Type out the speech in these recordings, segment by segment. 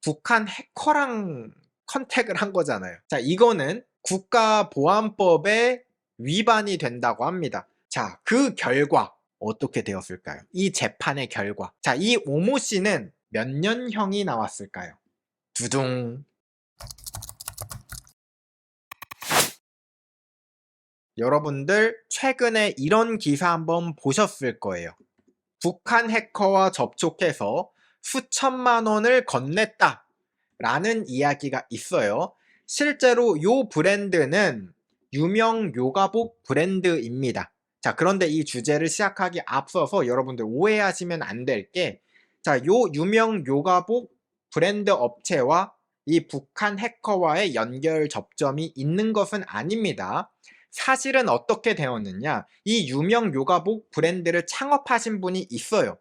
북한 해커랑 컨택을 한 거잖아요. 자, 이거는 국가보안법에 위반이 된다고 합니다. 자, 그 결과 어떻게 되었을까요? 이 재판의 결과. 자, 이 오모 씨는 몇 년형이 나왔을까요? 두둥. 여러분들 최근에 이런 기사 한번 보셨을 거예요. 북한 해커와 접촉해서 수천만 원을 건넸다 라는 이야기가 있어요. 실제로 이 브랜드는 유명 요가복 브랜드입니다. 자, 그런데 이 주제를 시작하기 앞서서 여러분들 오해하시면 안 될 게, 자, 요 유명 요가복 브랜드 업체와 이 북한 해커와의 연결 접점이 있는 것은 아닙니다. 사실은 어떻게 되었느냐, 이 유명 요가복 브랜드를 창업하신 분이 있어요.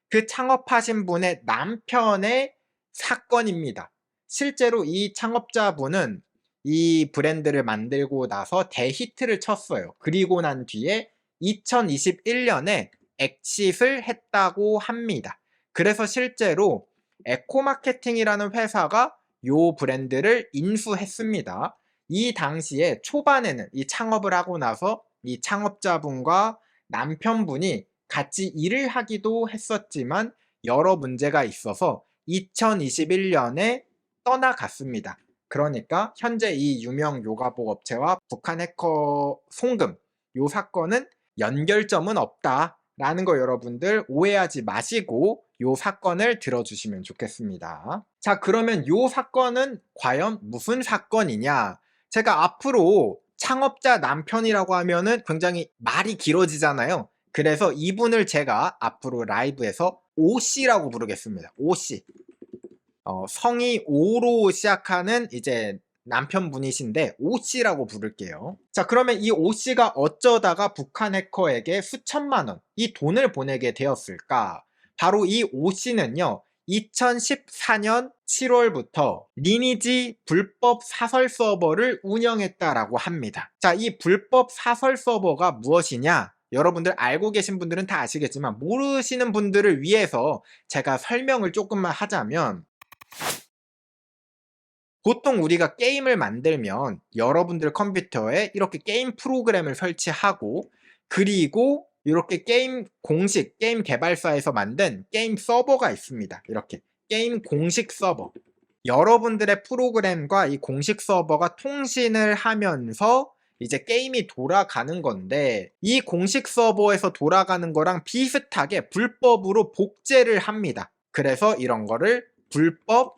그 창업하신 분의 남편의 사건입니다. 실제로 이 창업자분은 이 브랜드를 만들고 나서 대히트를 쳤어요. 그리고 난 뒤에 2021년에 엑싯을 했다고 합니다. 그래서 실제로 에코마케팅이라는 회사가 이 브랜드를 인수했습니다. 이 당시에 초반에는 이 창업을 하고 나서 이 창업자분과 남편분이 같이 일을 하기도 했었지만 여러 문제가 있어서 2021년에 떠나갔습니다. 그러니까 현재 이 유명 요가복 업체와 북한 해커 송금 요 사건은 연결점은 없다라는 거 여러분들 오해하지 마시고 요 사건을 들어주시면 좋겠습니다. 자, 그러면 요 사건은 과연 무슨 사건이냐? 제가 앞으로 창업자 남편이라고 하면은 굉장히 말이 길어지잖아요. 그래서 이분을 제가 앞으로 라이브에서 오씨라고 부르겠습니다. 오씨. 성이 오로 시작하는 이제 남편분이신데 오씨라고 부를게요. 자, 그러면 이 오씨가 어쩌다가 북한 해커에게 수천만 원, 이 돈을 보내게 되었을까? 바로 이 오씨는요, 2014년 7월부터 리니지 불법 사설 서버를 운영했다라고 합니다. 자, 이 불법 사설 서버가 무엇이냐? 여러분들 알고 계신 분들은 다 아시겠지만 모르시는 분들을 위해서 제가 설명을 조금만 하자면, 보통 우리가 게임을 만들면 여러분들 컴퓨터에 이렇게 게임 프로그램을 설치하고, 그리고 이렇게 게임 공식, 게임 개발사에서 만든 게임 서버가 있습니다. 이렇게 게임 공식 서버. 여러분들의 프로그램과 이 공식 서버가 통신을 하면서 이제 게임이 돌아가는 건데, 이 공식 서버에서 돌아가는 거랑 비슷하게 불법으로 복제를 합니다. 그래서 이런 거를 불법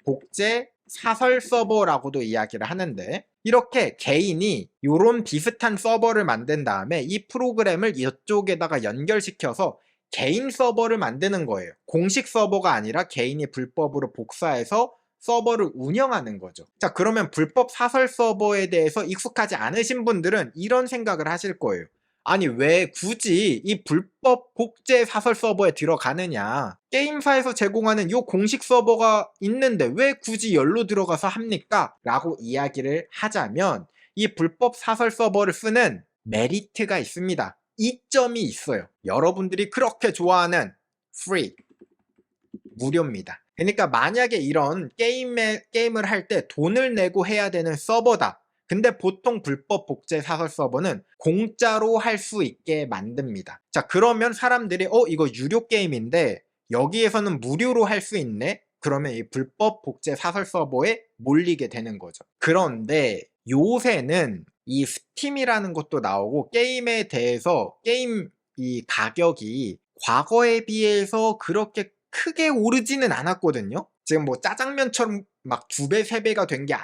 복제 사설 서버라고도 이야기를 하는데, 이렇게 개인이 요런 비슷한 서버를 만든 다음에 이 프로그램을 이쪽에다가 연결시켜서 개인 서버를 만드는 거예요. 공식 서버가 아니라 개인이 불법으로 복사해서 서버를 운영하는 거죠. 자, 그러면 불법 사설 서버에 대해서 익숙하지 않으신 분들은 이런 생각을 하실 거예요. 아니, 왜 굳이 이 불법 복제 사설 서버에 들어가느냐? 게임사에서 제공하는 요 공식 서버가 있는데 왜 굳이 열로 들어가서 합니까? 라고 이야기를 하자면, 이 불법 사설 서버를 쓰는 메리트가 있습니다. 이점이 있어요. 여러분들이 그렇게 좋아하는 free, 무료입니다. 그러니까 만약에 이런 게임을 할 때 돈을 내고 해야 되는 서버다. 근데 보통 불법 복제 사설 서버는 공짜로 할 수 있게 만듭니다. 자, 그러면 사람들이 이거 유료 게임인데 여기에서는 무료로 할 수 있네? 그러면 이 불법 복제 사설 서버에 몰리게 되는 거죠. 그런데 요새는 이 스팀이라는 것도 나오고 게임에 대해서 게임 이 가격이 과거에 비해서 그렇게 크게 오르지는 않았거든요. 지금 뭐 짜장면처럼 막 2배, 3배가 된 게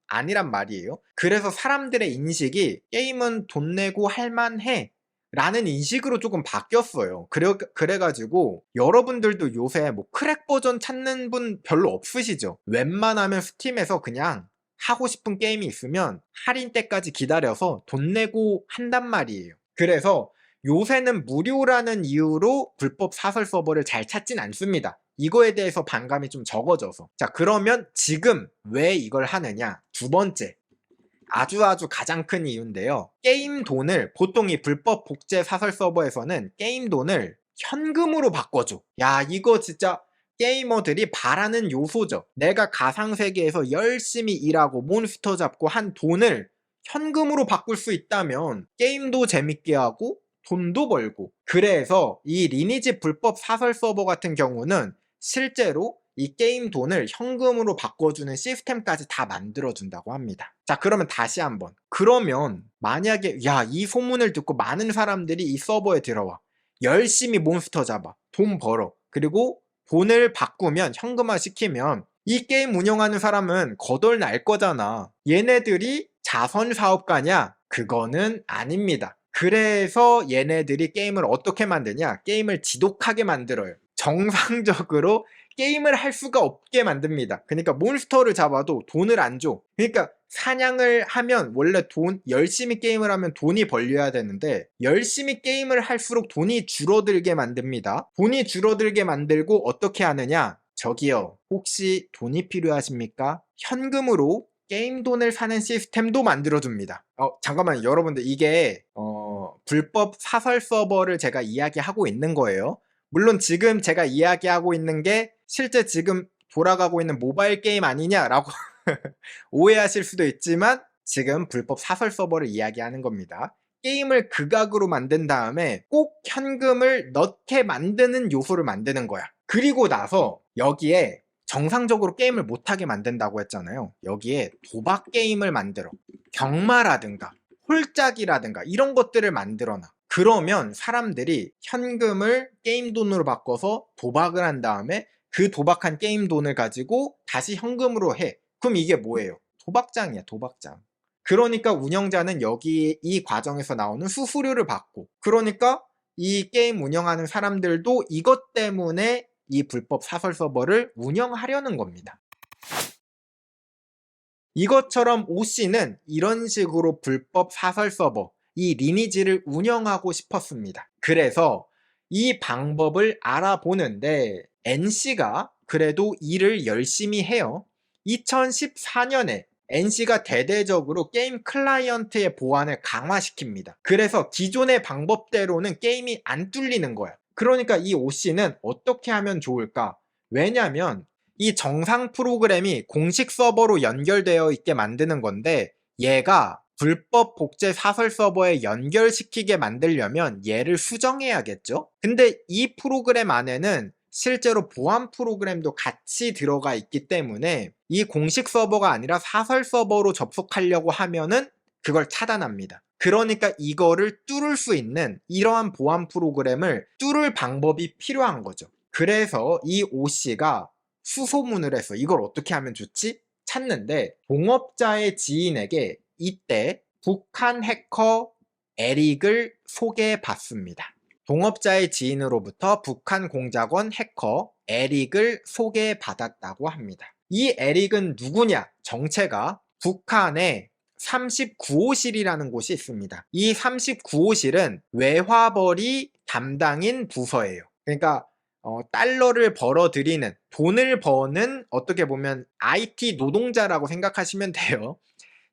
아니란 말이에요. 그래서 사람들의 인식이 게임은 돈 내고 할만해 라는 인식으로 조금 바뀌었어요. 그래가지고 여러분들도 요새 뭐 크랙 버전 찾는 분 별로 없으시죠? 웬만하면 스팀에서 그냥 하고 싶은 게임이 있으면 할인 때까지 기다려서 돈 내고 한단 말이에요. 그래서 요새는 무료라는 이유로 불법 사설 서버를 잘 찾진 않습니다. 이거에 대해서 반감이 좀 적어져서. 자, 그러면 지금 왜 이걸 하느냐? 두 번째, 아주 가장 큰 이유인데요. 게임 돈을, 보통 이 불법 복제 사설 서버에서는 게임 돈을 현금으로 바꿔줘. 야, 이거 진짜 게이머들이 바라는 요소죠. 내가 가상세계에서 열심히 일하고 몬스터 잡고 한 돈을 현금으로 바꿀 수 있다면 게임도 재밌게 하고 돈도 벌고, 그래서 이 리니지 불법 사설 서버 같은 경우는 실제로 이 게임 돈을 현금으로 바꿔주는 시스템까지 다 만들어준다고 합니다. 자, 그러면 다시 한번, 그러면 만약에 이 소문을 듣고 많은 사람들이 이 서버에 들어와 열심히 몬스터 잡아 돈 벌어, 그리고 돈을 바꾸면 현금화 시키면 이 게임 운영하는 사람은 거덜 날 거잖아. 얘네들이 자선 사업가냐? 그거는 아닙니다. 그래서 얘네들이 게임을 어떻게 만드냐? 게임을 지독하게 만들어요. 정상적으로 게임을 할 수가 없게 만듭니다. 그러니까 몬스터를 잡아도 돈을 안 줘. 그러니까 사냥을 하면 원래 열심히 게임을 하면 돈이 벌려야 되는데, 열심히 게임을 할수록 돈이 줄어들게 만듭니다. 돈이 줄어들게 만들고 어떻게 하느냐? 저기요, 혹시 돈이 필요하십니까? 현금으로 게임 돈을 사는 시스템도 만들어줍니다. 잠깐만요, 여러분들, 이게 불법 사설 서버를 제가 이야기하고 있는 거예요. 물론 지금 제가 이야기하고 있는 게 실제 지금 돌아가고 있는 모바일 게임 아니냐라고 오해하실 수도 있지만, 지금 불법 사설 서버를 이야기하는 겁니다. 게임을 극악으로 만든 다음에 꼭 현금을 넣게 만드는 요소를 만드는 거야. 그리고 나서 여기에 정상적으로 게임을 못하게 만든다고 했잖아요. 여기에 도박 게임을 만들어. 경마라든가 홀짝이라든가 이런 것들을 만들어놔. 그러면 사람들이 현금을 게임 돈으로 바꿔서 도박을 한 다음에 그 도박한 게임 돈을 가지고 다시 현금으로 해. 그럼 이게 뭐예요? 도박장이야, 도박장. 그러니까 운영자는 여기 이 과정에서 나오는 수수료를 받고, 그러니까 이 게임 운영하는 사람들도 이것 때문에 이 불법 사설 서버를 운영하려는 겁니다. 이것처럼 오씨는 이런 식으로 불법 사설 서버, 이 리니지를 운영하고 싶었습니다. 그래서 이 방법을 알아보는데 NC가 그래도 일을 열심히 해요. 2014년에 NC가 대대적으로 게임 클라이언트의 보안을 강화시킵니다. 그래서 기존의 방법대로는 게임이 안 뚫리는 거야. 그러니까 이 오씨는 어떻게 하면 좋을까? 왜냐면 이 정상 프로그램이 공식 서버로 연결되어 있게 만드는 건데, 얘가 불법 복제 사설 서버에 연결시키게 만들려면 얘를 수정해야겠죠? 근데 이 프로그램 안에는 실제로 보안 프로그램도 같이 들어가 있기 때문에 이 공식 서버가 아니라 사설 서버로 접속하려고 하면은 그걸 차단합니다. 그러니까 이거를 뚫을 수 있는 이러한 보안 프로그램을 뚫을 방법이 필요한 거죠. 그래서 이 오씨가 수소문을 해서 이걸 어떻게 하면 좋지? 찾는데, 동업자의 지인에게 이때 북한 해커 에릭을 소개받습니다. 동업자의 지인으로부터 북한 공작원 해커 에릭을 소개받았다고 합니다. 이 에릭은 누구냐? 정체가 북한의 39호실이라는 곳이 있습니다. 이 39호실은 외화벌이 담당인 부서예요. 그러니까 달러를 벌어들이는, 돈을 버는, 어떻게 보면 IT 노동자라고 생각하시면 돼요.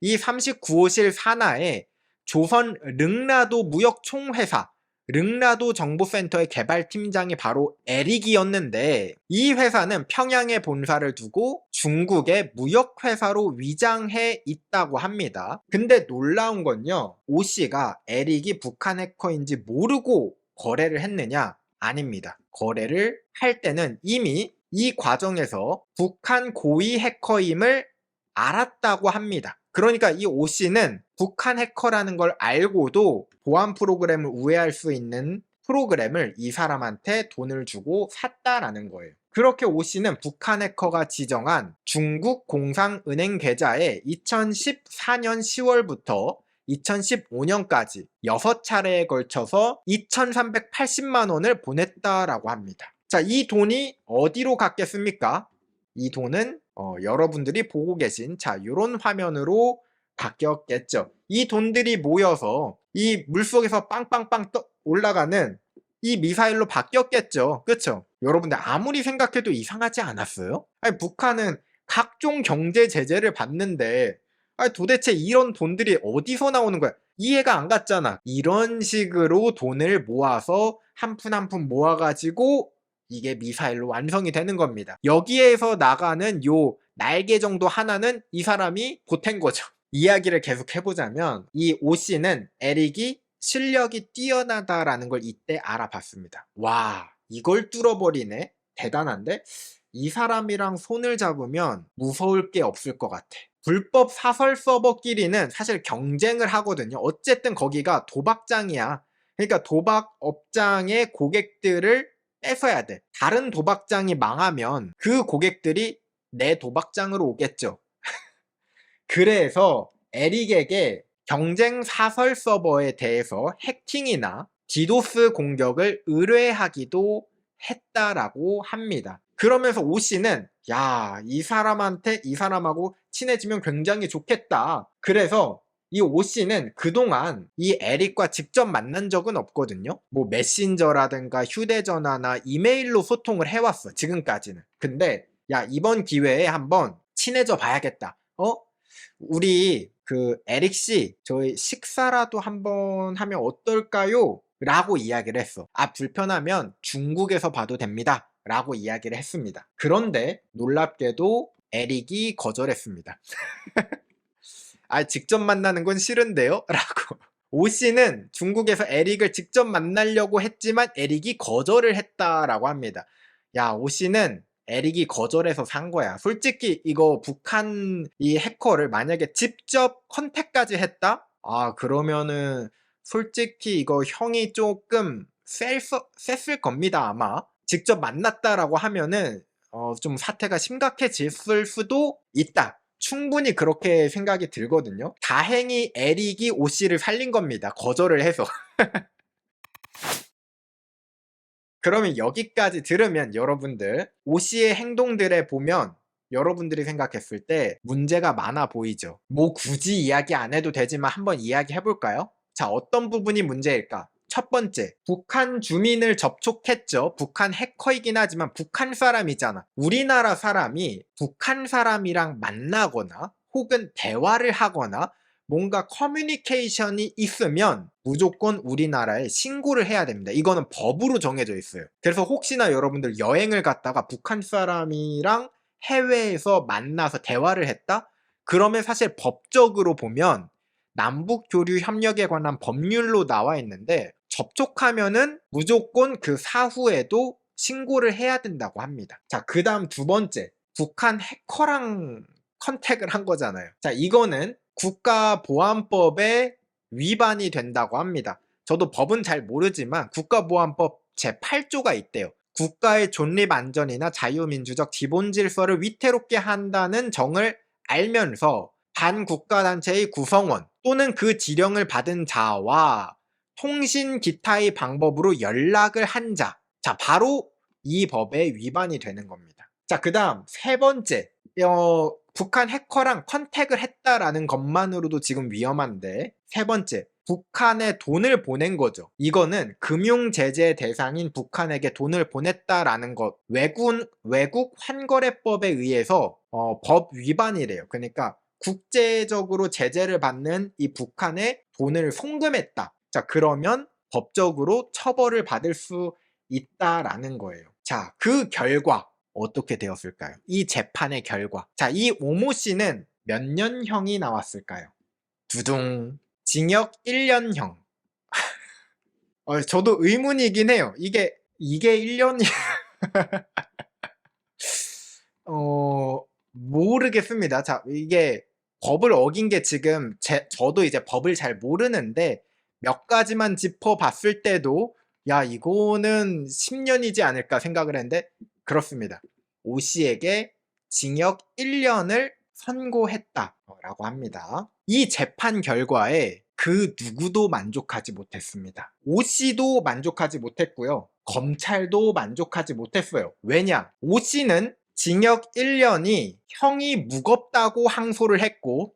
이 39호실 산하에 조선 릉라도 무역총회사, 릉라도 정보센터의 개발팀장이 바로 에릭이었는데, 이 회사는 평양에 본사를 두고 중국의 무역회사로 위장해 있다고 합니다. 근데 놀라운 건요, 오씨가 에릭이 북한 해커인지 모르고 거래를 했느냐? 아닙니다. 거래를 할 때는 이미 이 과정에서 북한 고위 해커임을 알았다고 합니다. 그러니까 이 오씨는 북한 해커라는 걸 알고도 보안 프로그램을 우회할 수 있는 프로그램을 이 사람한테 돈을 주고 샀다라는 거예요. 그렇게 오씨는 북한 해커가 지정한 중국 공상은행 계좌에 2014년 10월부터 2015년까지 6차례에 걸쳐서 2,380만 원을 보냈다라고 합니다. 자, 이 돈이 어디로 갔겠습니까? 이 돈은 여러분들이 보고 계신 이런 화면으로 바뀌었겠죠. 이 돈들이 모여서 이 물속에서 빵빵빵 올라가는 이 미사일로 바뀌었겠죠. 그쵸? 여러분들 아무리 생각해도 이상하지 않았어요? 아니, 북한은 각종 경제 제재를 받는데 도대체 이런 돈들이 어디서 나오는 거야? 이해가 안 갔잖아. 이런 식으로 돈을 모아서 한 푼 한 푼 모아가지고 이게 미사일로 완성이 되는 겁니다. 여기에서 나가는 요 날개 정도 하나는 이 사람이 보탠 거죠. 이야기를 계속 해보자면 이 오씨는 에릭이 실력이 뛰어나다라는 걸 이때 알아봤습니다. 와, 이걸 뚫어버리네? 대단한데? 이 사람이랑 손을 잡으면 무서울 게 없을 것 같아. 불법 사설 서버끼리는 사실 경쟁을 하거든요. 어쨌든 거기가 도박장이야. 그러니까 도박 업장의 고객들을 뺏어야 돼. 다른 도박장이 망하면 그 고객들이 내 도박장으로 오겠죠. 그래서 에릭에게 경쟁 사설 서버에 대해서 해킹이나 디도스 공격을 의뢰하기도 했다라고 합니다. 그러면서 오씨는 야, 이 사람하고 친해지면 굉장히 좋겠다. 그래서 이 오씨는 그동안 이 에릭과 직접 만난 적은 없거든요. 뭐 메신저라든가 휴대전화나 이메일로 소통을 해왔어, 지금까지는. 근데 야, 이번 기회에 한번 친해져 봐야겠다. 우리 그 에릭 씨, 저희 식사라도 한번 하면 어떨까요? 라고 이야기를 했어. 아, 불편하면 중국에서 봐도 됩니다. 라고 이야기를 했습니다. 그런데 놀랍게도 에릭이 거절했습니다. 아, 직접 만나는 건 싫은데요? 라고. 오 씨는 중국에서 에릭을 직접 만나려고 했지만 에릭이 거절을 했다라고 합니다. 야, 오 씨는 에릭이 거절해서 산 거야. 솔직히 이거 북한 이 해커를 만약에 직접 컨택까지 했다? 아, 그러면은 솔직히 이거 형이 조금 셌을 겁니다, 아마. 직접 만났다라고 하면은 좀 사태가 심각해졌을 수도 있다. 충분히 그렇게 생각이 들거든요. 다행히 에릭이 오씨를 살린 겁니다. 거절을 해서. 그러면 여기까지 들으면 여러분들 오씨의 행동들에 보면 여러분들이 생각했을 때 문제가 많아 보이죠. 뭐 굳이 이야기 안 해도 되지만 한번 이야기해 볼까요? 자, 어떤 부분이 문제일까? 첫 번째, 북한 주민을 접촉했죠. 북한 해커이긴 하지만 북한 사람이잖아. 우리나라 사람이 북한 사람이랑 만나거나 혹은 대화를 하거나 뭔가 커뮤니케이션이 있으면 무조건 우리나라에 신고를 해야 됩니다. 이거는 법으로 정해져 있어요. 그래서 혹시나 여러분들 여행을 갔다가 북한 사람이랑 해외에서 만나서 대화를 했다? 그러면 사실 법적으로 보면 남북 교류 협력에 관한 법률로 나와 있는데 접촉하면은 무조건 그 사후에도 신고를 해야 된다고 합니다. 자, 그 다음 두 번째, 북한 해커랑 컨택을 한 거잖아요. 자, 이거는 국가보안법에 위반이 된다고 합니다. 저도 법은 잘 모르지만 국가보안법 제8조가 있대요. 국가의 존립 안전이나 자유민주적 기본 질서를 위태롭게 한다는 정을 알면서 반국가단체의 구성원 또는 그 지령을 받은 자와 통신 기타의 방법으로 연락을 한 자. 자, 바로 이 법에 위반이 되는 겁니다. 자, 그 다음 세 번째. 북한 해커랑 컨택을 했다라는 것만으로도 지금 위험한데, 세 번째, 북한에 돈을 보낸 거죠. 이거는 금융제재 대상인 북한에게 돈을 보냈다라는 것, 외국 환거래법에 의해서 법 위반이래요. 그러니까 국제적으로 제재를 받는 이 북한에 돈을 송금했다. 자, 그러면 법적으로 처벌을 받을 수 있다라는 거예요. 자, 그 결과 어떻게 되었을까요? 이 재판의 결과. 자, 이 오모 씨는 몇 년형이 나왔을까요? 두둥. 징역 1년형. 저도 의문이긴 해요. 이게 1년이 모르겠습니다. 자, 이게 법을 어긴 게 지금 저도 이제 법을 잘 모르는데 몇 가지만 짚어봤을 때도 야, 이거는 10년이지 않을까 생각을 했는데 그렇습니다. 오 씨에게 징역 1년을 선고했다라고 합니다. 이 재판 결과에 그 누구도 만족하지 못했습니다. 오 씨도 만족하지 못했고요. 검찰도 만족하지 못했어요. 왜냐? 오 씨는 징역 1년이 형이 무겁다고 항소를 했고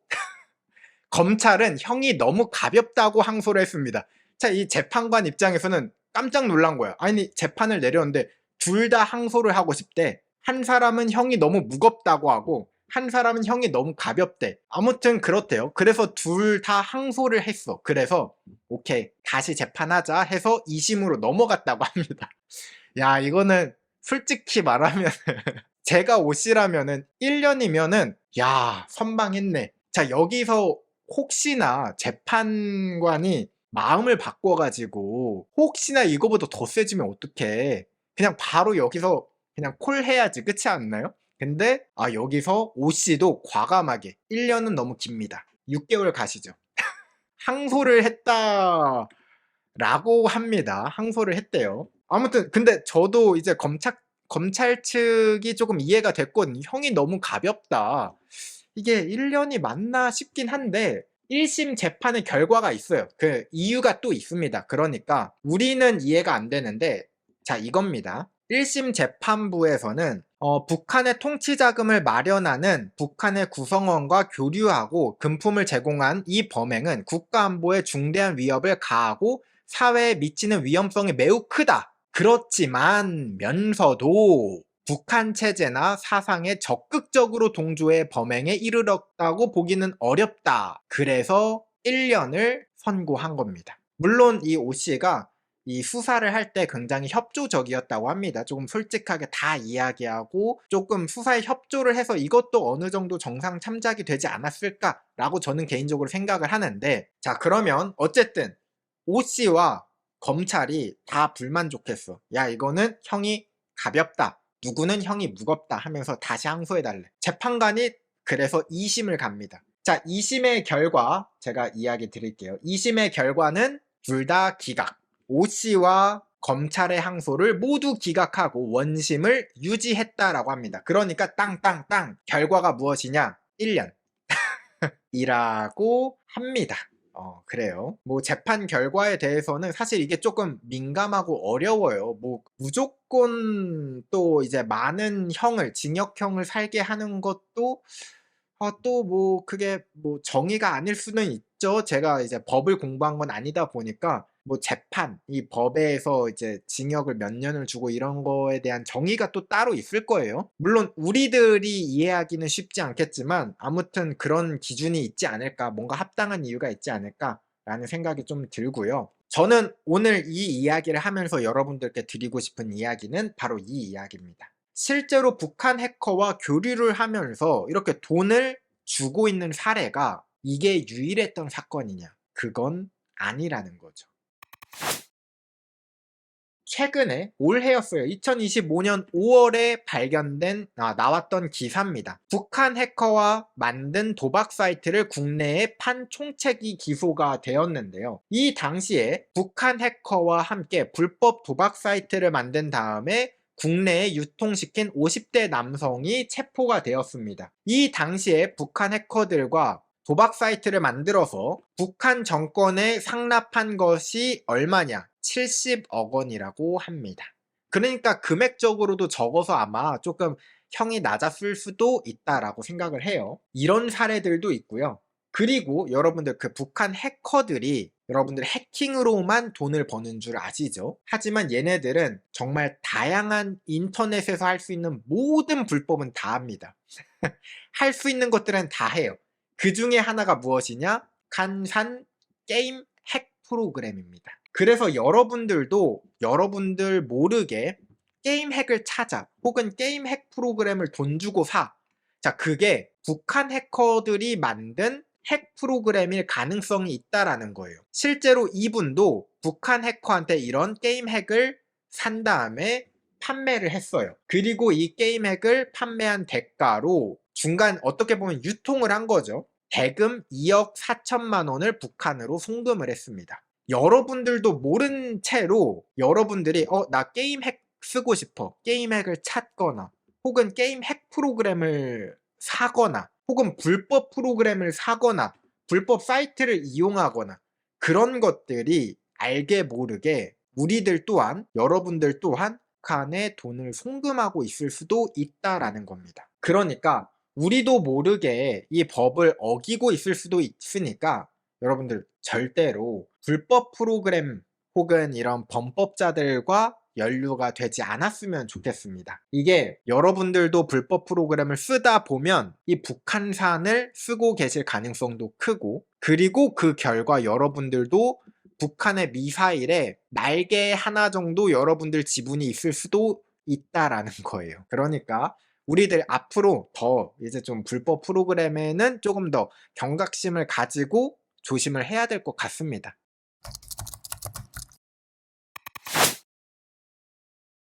검찰은 형이 너무 가볍다고 항소를 했습니다. 자, 이 재판관 입장에서는 깜짝 놀란 거야. 아니, 재판을 내렸는데 둘 다 항소를 하고 싶대. 한 사람은 형이 너무 무겁다고 하고 한 사람은 형이 너무 가볍대. 아무튼 그렇대요. 그래서 둘 다 항소를 했어. 그래서 오케이, 다시 재판하자 해서 2심으로 넘어갔다고 합니다. 야, 이거는 솔직히 말하면 제가 오 씨라면은 1년이면은 야 선방했네. 자 여기서 혹시나 재판관이 마음을 바꿔 가지고 혹시나 이거보다 더 세지면 어떡해. 그냥 바로 여기서 그냥 콜해야지 끝이 않나요? 근데 여기서 오 씨도 과감하게 1년은 너무 깁니다. 6개월 가시죠. 항소를 했다라고 합니다. 항소를 했대요. 아무튼 근데 저도 이제 검찰 측이 조금 이해가 됐거든요. 형이 너무 가볍다. 이게 1년이 맞나 싶긴 한데 1심 재판의 결과가 있어요. 그 이유가 또 있습니다. 그러니까 우리는 이해가 안 되는데 자 이겁니다. 1심 재판부에서는 북한의 통치 자금을 마련하는 북한의 구성원과 교류하고 금품을 제공한 이 범행은 국가안보에 중대한 위협을 가하고 사회에 미치는 위험성이 매우 크다. 그렇지만 면서도 북한 체제나 사상에 적극적으로 동조해 범행에 이르렀다고 보기는 어렵다. 그래서 1년을 선고한 겁니다. 물론 이 오 씨가 이 수사를 할 때 굉장히 협조적이었다고 합니다. 조금 솔직하게 다 이야기하고 조금 수사에 협조를 해서 이것도 어느 정도 정상 참작이 되지 않았을까라고 저는 개인적으로 생각을 하는데 자 그러면 어쨌든 오 씨와 검찰이 다 불만족했어. 야 이거는 형이 가볍다. 누구는 형이 무겁다 하면서 다시 항소해달래. 재판관이 그래서 2심을 갑니다. 자 2심의 결과 제가 이야기 드릴게요. 2심의 결과는 둘 다 기각. 오 씨와 검찰의 항소를 모두 기각하고 원심을 유지했다라고 합니다. 그러니까 땅땅땅 결과가 무엇이냐? 1년 이라고 합니다. 그래요. 뭐 재판 결과에 대해서는 사실 이게 조금 민감하고 어려워요. 뭐 무조건 또 이제 많은 징역형을 살게 하는 것도 또 뭐 그게 뭐 정의가 아닐 수는 있죠. 제가 이제 법을 공부한 건 아니다 보니까 뭐 재판, 이 법에서 이제 징역을 몇 년을 주고 이런 거에 대한 정의가 또 따로 있을 거예요. 물론 우리들이 이해하기는 쉽지 않겠지만 아무튼 그런 기준이 있지 않을까, 뭔가 합당한 이유가 있지 않을까라는 생각이 좀 들고요. 저는 오늘 이 이야기를 하면서 여러분들께 드리고 싶은 이야기는 바로 이 이야기입니다. 실제로 북한 해커와 교류를 하면서 이렇게 돈을 주고 있는 사례가 이게 유일했던 사건이냐? 그건 아니라는 거죠. 최근에 올해였어요. 2025년 5월에 나왔던 기사입니다. 북한 해커와 만든 도박 사이트를 국내에 판 총책이 기소가 되었는데요. 이 당시에 북한 해커와 함께 불법 도박 사이트를 만든 다음에 국내에 유통시킨 50대 남성이 체포가 되었습니다. 이 당시에 북한 해커들과 도박 사이트를 만들어서 북한 정권에 상납한 것이 얼마냐? 70억 원이라고 합니다. 그러니까 금액적으로도 적어서 아마 조금 형이 낮았을 수도 있다라고 생각을 해요. 이런 사례들도 있고요. 그리고 여러분들 그 북한 해커들이 여러분들 해킹으로만 돈을 버는 줄 아시죠? 하지만 얘네들은 정말 다양한 인터넷에서 할 수 있는 모든 불법은 다 합니다. 할 수 있는 것들은 다 해요. 그 중에 하나가 무엇이냐? 간산 게임 핵 프로그램입니다. 그래서 여러분들도 여러분들 모르게 게임 핵을 찾아 혹은 게임 핵 프로그램을 돈 주고 사. 자, 그게 북한 해커들이 만든 핵 프로그램일 가능성이 있다라는 거예요. 실제로 이분도 북한 해커한테 이런 게임 핵을 산 다음에 판매를 했어요. 그리고 이 게임 핵을 판매한 대가로 중간 어떻게 보면 유통을 한 거죠. 대금 2억 4천만 원을 북한으로 송금을 했습니다. 여러분들도 모른 채로 여러분들이 나 게임 핵 쓰고 싶어. 게임 핵을 찾거나 혹은 게임 핵 프로그램을 사거나 혹은 불법 프로그램을 사거나 불법 사이트를 이용하거나 그런 것들이 알게 모르게 우리들 또한 여러분들 또한 북한에 돈을 송금하고 있을 수도 있다라는 겁니다. 그러니까 우리도 모르게 이 법을 어기고 있을 수도 있으니까 여러분들 절대로 불법 프로그램 혹은 이런 범법자들과 연루가 되지 않았으면 좋겠습니다. 이게 여러분들도 불법 프로그램을 쓰다 보면 이 북한산을 쓰고 계실 가능성도 크고 그리고 그 결과 여러분들도 북한의 미사일에 날개 하나 정도 여러분들 지분이 있을 수도 있다라는 거예요. 그러니까 우리들 앞으로 더 이제 좀 불법 프로그램에는 쪼금 더 경각심을 가지고 조심을 해야 될 것 같습니다.